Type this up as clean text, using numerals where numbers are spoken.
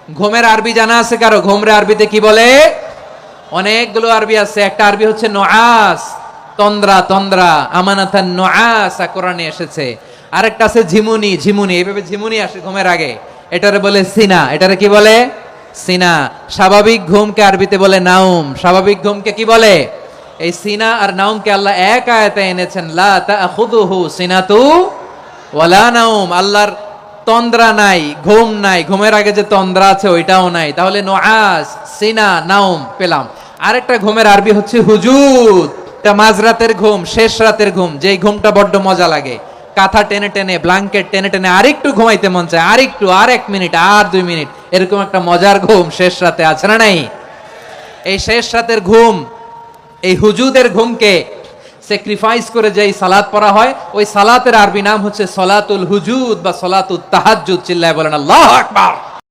ঘুমের আরবি জানা আছে কারো? ঘুমরে আরবিতে কি বলে? অনেকগুলো আরবি আছে। একটা আরবি হচ্ছে নুআস, তন্দ্রা তন্দ্রা, আমানাতান নুআসা কোরআনে এসেছে। আরেকটা আছে ঝিমুনি, ঝিমুনি, এইভাবে ঝিমুনি আসে ঘুমের আগে, এটারে বলে সিনা। এটারে কি বলে? সিনা। স্বাভাবিক ঘুমকে আরবিতে বলে নাউম। স্বাভাবিক ঘুমকে কি বলে? এই সিনা আর নাউমকে আল্লাহ এক আয়াতে এনেছেন, লা তাখুযুহু সিনাতু ওয়ালা নাউম। আল্লাহর তন্দ্রা নাই, ঘুম নাই, ঘুমের আগে যে তন্দ্রা আছে ওইটাও নাই। তাহলে নুআস, সিনা, নাউম পেলাম। আরেকটা ঘুমের আরবি হচ্ছে হুজুদ। এটা মাঝরাতের ঘুম, শেষ রাতের ঘুম, যেই ঘুমটা বড্ড মজা লাগে। কাঁথা টেনে টেনে, ব্ল্যাঙ্কেট টেনে টেনে আরেকটু ঘুমাইতে মন চায়, আরেকটু, আর 1 মিনিট, আর 2 মিনিট, এরকম একটা মজার ঘুম শেষ রাতে আছে না নাই? এই শেষ রাতের ঘুম, এই হুজুদের ঘুমকে স্যাক্রিফাইস করে যেই সালাত পড়া হয়, ওই সালাতের আরবি নাম হচ্ছে সলাতুল হুজুদ বা সলাতুত তাহাজ্জুদ। চিল্লায় বলেন আল্লাহু আকবার।